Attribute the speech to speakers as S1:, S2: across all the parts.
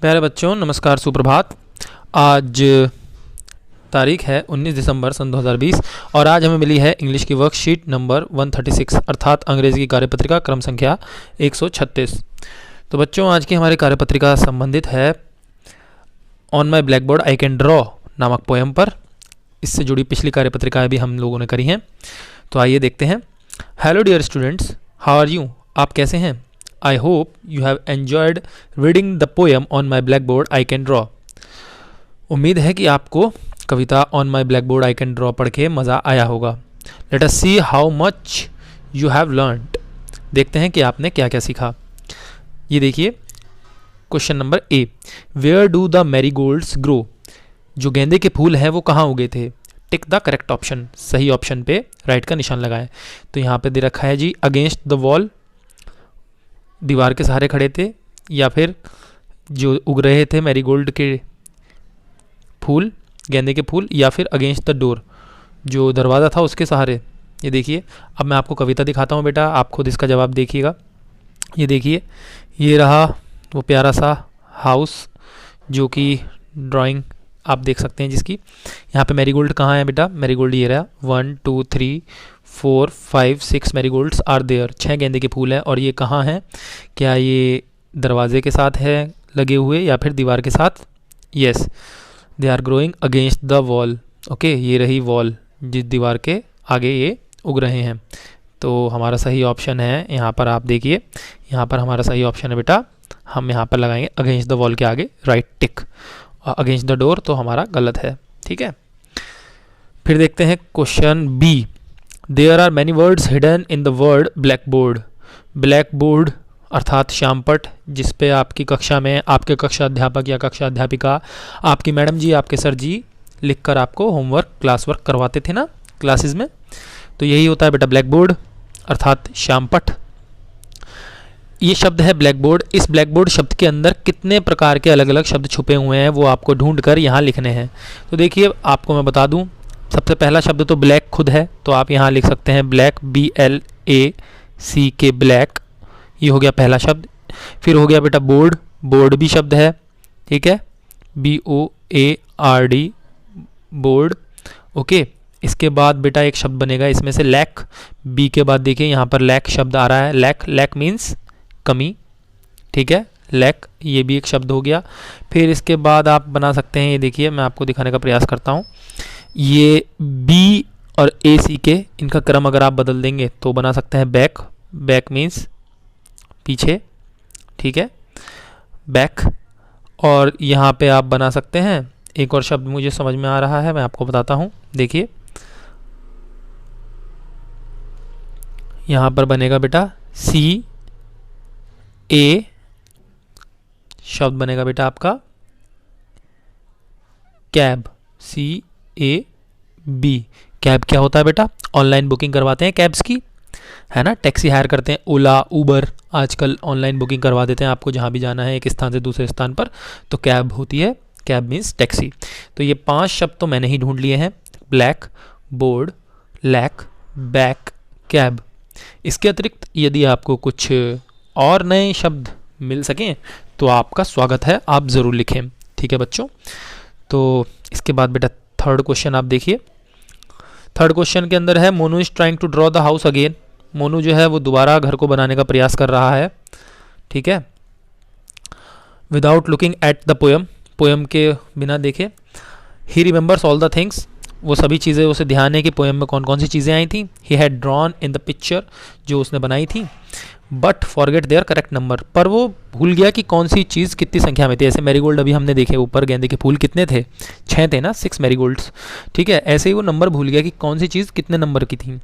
S1: प्यारे बच्चों, नमस्कार, सुप्रभात। आज तारीख है 19 दिसंबर सन 2020 और आज हमें मिली है इंग्लिश की वर्कशीट नंबर 136 अर्थात अंग्रेजी की कार्यपत्रिका क्रम संख्या 136। तो बच्चों, आज की हमारी कार्यपत्रिका संबंधित है on my black board I can draw नामक पोएम पर। इससे जुड़ी पिछली कार्यपत्रिकाएं भी हम लोगों ने करी हैं। तो आइए देखते हैं। Hello dear students, how are you? आप कैसे हैं? I hope you have enjoyed reading the poem on my blackboard I can draw. उम्मीद है कि आपको कविता on my blackboard I can draw पढ़ के मज़ा आया होगा। Let us see how much you have learned. देखते हैं कि आपने क्या क्या सीखा। ये देखिए question number A, Where do the marigolds grow? जो गेंदे के फूल हैं वो कहाँ उगे थे? टिक द करेक्ट ऑप्शन, सही ऑप्शन पे राइट का निशान लगाएं। तो यहाँ पे दे रखा है जी अगेंस्ट द वॉल, दीवार के सहारे खड़े थे, या फिर जो उग रहे थे मैरीगोल्ड के फूल, गेंदे के फूल, या फिर अगेंस्ट द डोर, जो दरवाज़ा था उसके सहारे। ये देखिए, अब मैं आपको कविता दिखाता हूँ बेटा, आप खुद इसका जवाब देखिएगा। ये देखिए, ये रहा वो प्यारा सा हाउस जो कि ड्राइंग आप देख सकते हैं जिसकी। यहाँ पे मैरीगोल्ड कहाँ है बेटा? मैरीगोल्ड ये रहा, 1 2 3 4 5 6 मैरीगोल्ड्स आर देयर। 6 गेंदे के फूल हैं। और ये कहाँ हैं? क्या ये दरवाजे के साथ है लगे हुए या फिर दीवार के साथ? Yes, they are growing against the wall. Okay, ये रही वॉल जिस दीवार के आगे ये उग रहे हैं। तो हमारा सही ऑप्शन है यहाँ पर, आप देखिए यहाँ पर हमारा सही ऑप्शन है बेटा, हम यहाँ पर लगाएंगे अगेंस्ट द वॉल के आगे right tick. Against the door तो हमारा गलत है। ठीक है, फिर देखते हैं question B. There are many words hidden in the word black board. Black board अर्थात श्यामपट, जिस पे आपकी कक्षा में आपके कक्षा अध्यापक या कक्षा अध्यापिका, आपकी मैडम जी, आपके सर जी लिखकर आपको होमवर्क क्लास वर्क करवाते थे ना क्लासेस में। तो यही होता है बेटा ब्लैक बोर्ड अर्थात श्यामपट। ये शब्द है ब्लैक बोर्ड। इस ब्लैक बोर्ड शब्द के अंदर कितने प्रकार के अलग अलग शब्द छुपे हुए हैं वो आपको ढूंढ कर यहाँ लिखने हैं। तो देखिए, आपको मैं बता दूँ, सबसे पहला शब्द तो ब्लैक खुद है, तो आप यहाँ लिख सकते हैं ब्लैक, BLACK ब्लैक। ये हो गया पहला शब्द। फिर हो गया बेटा बोर्ड, बोर्ड भी शब्द है, ठीक है, BOARD बोर्ड। ओके, इसके बाद बेटा एक शब्द बनेगा इसमें से लैक। बी के बाद देखिए यहाँ पर लैक शब्द आ रहा है। लैक, लैक मीन्स कमी, ठीक है, लैक, ये भी एक शब्द हो गया। फिर इसके बाद आप बना सकते हैं, ये देखिए मैं आपको दिखाने का प्रयास करता हूँ, ये बी और ACK इनका क्रम अगर आप बदल देंगे तो बना सकते हैं बैक। बैक मीन्स पीछे, ठीक है, बैक। और यहाँ पे आप बना सकते हैं एक और शब्द, मुझे समझ में आ रहा है, मैं आपको बताता हूँ। देखिए यहाँ पर बनेगा बेटा CA शब्द बनेगा बेटा आपका कैब, CAB। कैब क्या होता है बेटा? ऑनलाइन बुकिंग करवाते हैं कैब्स की, है ना, टैक्सी हायर करते हैं, ओला उबर आजकल ऑनलाइन बुकिंग करवा देते हैं आपको जहाँ भी जाना है एक स्थान से दूसरे स्थान पर, तो कैब होती है, कैब मीन्स टैक्सी। तो ये 5 शब्द तो मैंने ही ढूंढ लिए हैं, black, board, lack, back, cab. इसके अतिरिक्त यदि आपको कुछ और नए शब्द मिल सकें तो आपका स्वागत है, आप ज़रूर लिखें। ठीक है बच्चों, तो इसके बाद बेटा थर्ड क्वेश्चन आप देखिए। थर्ड क्वेश्चन के अंदर है Monu is trying to draw the house again. Monu जो है वो दोबारा घर को बनाने का प्रयास कर रहा है, ठीक है, without looking at the poem, poem के बिना देखे। He remembers all the things, वो सभी चीज़ें उसे ध्यान है कि पोएम में कौन कौन सी चीज़ें आई थी। He had drawn in the picture, जो उसने बनाई थी, but forget their correct number, पर वो भूल गया कि कौन सी चीज़ कितनी संख्या में थी। ऐसे मैरीगोल्ड अभी हमने देखे ऊपर, गेंदे के फूल कितने थे? 6 थे ना, 6 मैरीगोल्ड्स, ठीक है। ऐसे ही वो नंबर भूल गया कि कौन सी चीज़ कितने नंबर की थी।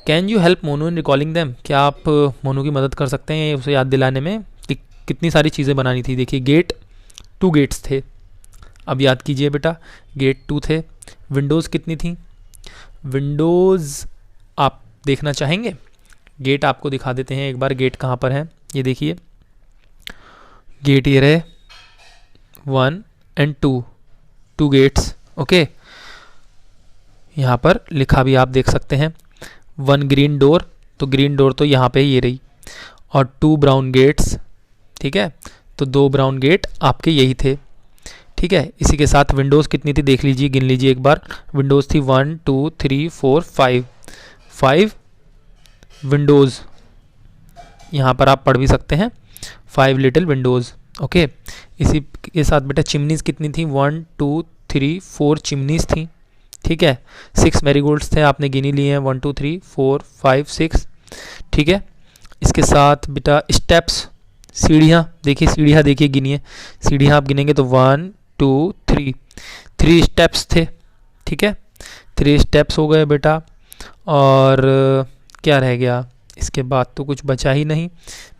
S1: Can you help Monu in recalling them? क्या आप मोनू की मदद कर सकते हैं उसे याद दिलाने में कि कितनी सारी चीज़ें बनानी थी? देखिए गेट, 2 गेट्स थे, अब याद कीजिए बेटा, गेट 2 थे। विंडोज़ कितनी थी? विंडोज़ आप देखना चाहेंगे? गेट आपको दिखा देते हैं एक बार, गेट कहाँ पर है, ये देखिए, गेट ये रहे 1 और 2 गेट्स। ओके, यहाँ पर लिखा भी आप देख सकते हैं, 1 ग्रीन डोर, तो ग्रीन डोर तो यहाँ पे ये रही, और 2 ब्राउन गेट्स, ठीक है। तो 2 ब्राउन गेट आपके यही थे, ठीक है। इसी के साथ विंडोज़ कितनी थी देख लीजिए, गिन लीजिए एक बार। विंडोज़ थी 1 2 3 4 5 विंडोज़, यहाँ पर आप पढ़ भी सकते हैं 5 लिटिल विंडोज़, ओके। इसी के साथ बेटा चिमनीज़ कितनी थी, 1 2 3 4 चिमनीज़ थी, ठीक है। 6 मैरीगोल्ड्स थे, आपने गिनी लिए हैं 1 2 3 4 5 6, ठीक है। इसके साथ बेटा स्टेप्स, सीढ़ियाँ देखिए, सीढ़ियाँ देखिए गिनिए, सीढ़ियाँ आप गिनेंगे तो 1 2 3 स्टेप्स थे, ठीक है। 3 स्टेप्स हो गए बेटा। और क्या रह गया, इसके बाद तो कुछ बचा ही नहीं,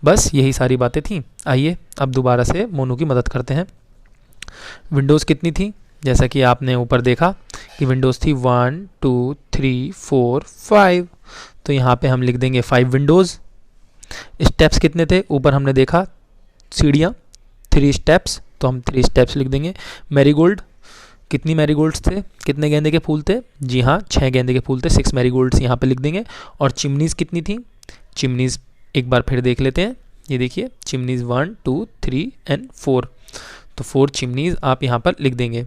S1: बस यही सारी बातें थी। आइए अब दोबारा से मोनू की मदद करते हैं। विंडोज़ कितनी थी, जैसा कि आपने ऊपर देखा कि विंडोज़ थी 1 2 3 4 5, तो यहाँ पे हम लिख देंगे 5 विंडोज़। स्टेप्स कितने थे, ऊपर हमने देखा सीढ़ियाँ 3 स्टेप्स, तो हम 3 स्टेप्स लिख देंगे। मैरीगोल्ड, कितनी मैरीगोल्ड्स थे, कितने गेंदे के फूल थे, जी हाँ 6 गेंदे के फूल थे, 6 मैरीगोल्ड्स यहाँ पे लिख देंगे। और चिमनीज़ कितनी थी, चिमनीज़ एक बार फिर देख लेते हैं, ये देखिए चिमनीज़ 1 2 3 एंड 4, तो 4 चिमनीज़ आप यहाँ पर लिख देंगे।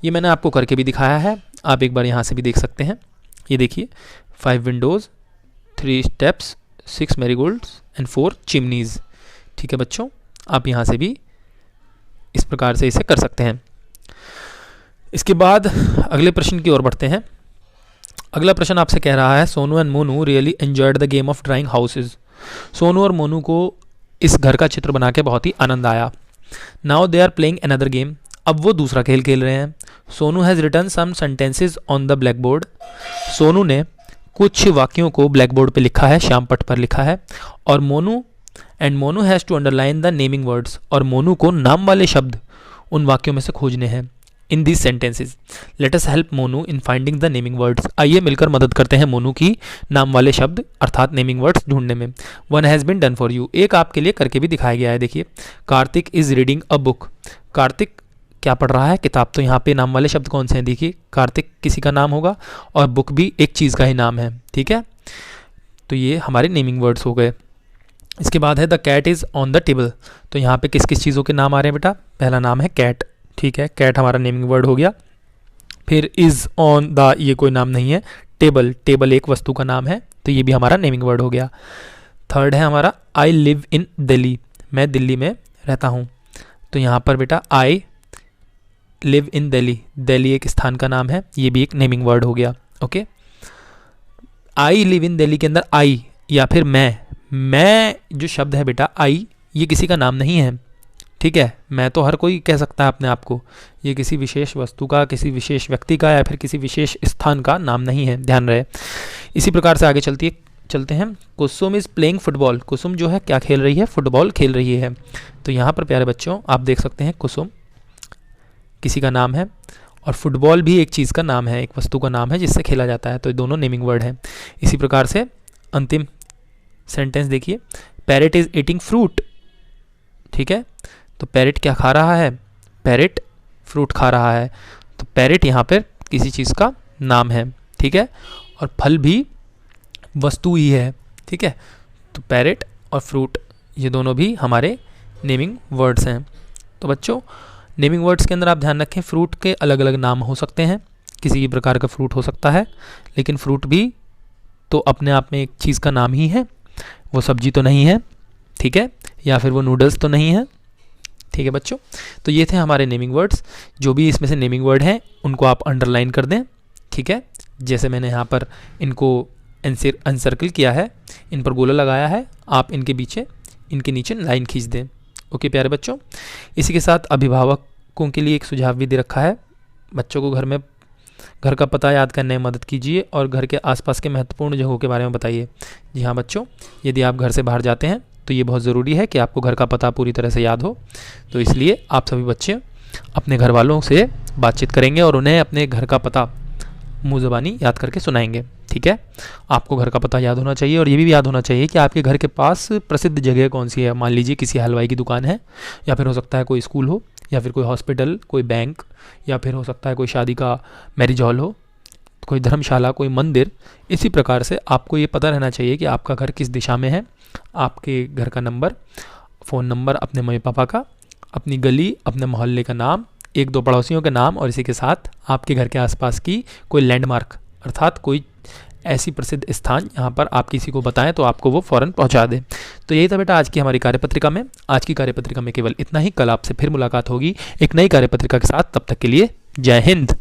S1: ये मैंने आपको करके भी दिखाया है, आप एक बार यहाँ से भी देख सकते हैं। ये देखिए 5 विंडोज़, 3 स्टेप्स, 6 मैरीगोल्ड्स एंड 4 चिमनीज़, ठीक है बच्चों। आप यहाँ से भी इस प्रकार से इसे कर सकते हैं। इसके बाद अगले प्रश्न की ओर बढ़ते हैं। अगला प्रश्न आपसे कह रहा है, Sonu and Monu really enjoyed the game of drawing houses. Sonu और मोनू को इस घर का चित्र बना के बहुत ही आनंद आया। Now they are playing another game, अब वो दूसरा खेल खेल रहे हैं। Sonu has written some sentences on the black board. Sonu ने कुछ वाक्यों को ब्लैक बोर्ड पर लिखा है, श्याम पट पर लिखा है। और Monu has to underline the naming words, और मोनू को नाम वाले शब्द उन वाक्यों में से खोजने हैं। In these sentences let us help Monu in finding the naming words. आइए मिलकर मदद करते हैं मोनू की नाम वाले शब्द अर्थात नेमिंग वर्ड्स ढूंढने में। One has been done for you, एक आपके लिए करके भी दिखाया गया है। देखिए, Kartik is reading a book, Kartik क्या पढ़ रहा है, किताब। तो यहाँ पे नाम वाले शब्द कौन से हैं, देखिए कार्तिक किसी का नाम होगा और बुक भी एक चीज़ का ही नाम है, ठीक है। तो ये हमारे नेमिंग वर्ड्स हो गए। इसके बाद है the cat is on the table, तो यहाँ पे किस किस चीज़ों के नाम आ रहे हैं बेटा, पहला नाम है कैट, ठीक है, कैट हमारा नेमिंग वर्ड हो गया। फिर इज़ ऑन द, ये कोई नाम नहीं है। टेबल, टेबल एक वस्तु का नाम है, तो ये भी हमारा नेमिंग वर्ड हो गया। थर्ड है हमारा आई लिव इन दिल्ली, मैं दिल्ली में रहता हूँ। तो यहाँ पर बेटा I live in Delhi, Delhi एक स्थान का नाम है, ये भी एक नेमिंग वर्ड हो गया, okay. I live in Delhi के अंदर आई या फिर मैं जो शब्द है बेटा आई, ये किसी का नाम नहीं है, ठीक है। मैं तो हर कोई कह सकता है अपने आप को, ये किसी विशेष वस्तु का, किसी विशेष व्यक्ति का या फिर किसी विशेष स्थान का नाम नहीं है, ध्यान रहे। इसी प्रकार से आगे चलते हैं। कुसुम इज़ प्लेइंग फुटबॉल, कुसुम जो है क्या खेल रही है, फुटबॉल खेल रही है। तो यहाँ पर प्यारे बच्चों आप देख सकते हैं कुसुम किसी का नाम है और फुटबॉल भी एक चीज़ का नाम है, एक वस्तु का नाम है जिससे खेला जाता है, तो ये दोनों नेमिंग वर्ड हैं। इसी प्रकार से अंतिम सेंटेंस देखिए, पैरेट इज़ ईटिंग फ्रूट, ठीक है। तो पैरेट क्या खा रहा है, पैरेट फ्रूट खा रहा है। तो पैरेट यहाँ पर किसी चीज़ का नाम है, ठीक है, और फल भी वस्तु ही है, ठीक है। तो पैरेट और फ्रूट ये दोनों भी हमारे नेमिंग वर्ड्स हैं। तो बच्चों नेमिंग वर्ड्स के अंदर आप ध्यान रखें, फ्रूट के अलग अलग नाम हो सकते हैं, किसी भी प्रकार का फ्रूट हो सकता है, लेकिन फ्रूट भी तो अपने आप में एक चीज़ का नाम ही है, वो सब्जी तो नहीं है, ठीक है, या फिर वो नूडल्स तो नहीं है, ठीक है बच्चों। तो ये थे हमारे नेमिंग वर्ड्स। जो भी इसमें से नेमिंग वर्ड हैं उनको आप अंडरलाइन कर दें, ठीक है। जैसे मैंने यहाँ पर इनको अनसर्कल किया है, इन पर गोला लगाया है, आप इनके नीचे लाइन खींच दें, ओके प्यारे बच्चों। इसी के साथ अभिभावकों के लिए एक सुझाव भी दे रखा है, बच्चों को घर का पता याद करने में मदद कीजिए और घर के आसपास के महत्वपूर्ण जगहों के बारे में बताइए। जी हाँ बच्चों, यदि आप घर से बाहर जाते हैं तो ये बहुत ज़रूरी है कि आपको घर का पता पूरी तरह से याद हो। तो इसलिए आप सभी बच्चे अपने घर वालों से बातचीत करेंगे और उन्हें अपने घर का पता मुँह ज़बानी याद करके सुनाएंगे, ठीक है। आपको घर का पता याद होना चाहिए और ये भी याद होना चाहिए कि आपके घर के पास प्रसिद्ध जगह कौन सी है। मान लीजिए किसी हलवाई की दुकान है, या फिर हो सकता है कोई स्कूल हो, या फिर कोई हॉस्पिटल, कोई बैंक, या फिर हो सकता है कोई शादी का मैरिज हॉल हो, कोई धर्मशाला, कोई मंदिर। इसी प्रकार से आपको ये पता रहना चाहिए कि आपका घर किस दिशा में है, आपके घर का नंबर, फ़ोन नंबर अपने मम्मी पापा का, अपनी गली, अपने मोहल्ले का नाम, एक दो पड़ोसियों के नाम और इसी के साथ आपके घर के आसपास की कोई लैंडमार्क अर्थात कोई ऐसी प्रसिद्ध स्थान यहाँ पर आप किसी को बताएं तो आपको वो फ़ौरन पहुँचा दें। तो यही था बेटा आज की हमारी कार्यपत्रिका में। आज की कार्यपत्रिका में केवल इतना ही। कल आपसे फिर मुलाकात होगी एक नई कार्यपत्रिका के साथ। तब तक के लिए जय हिंद।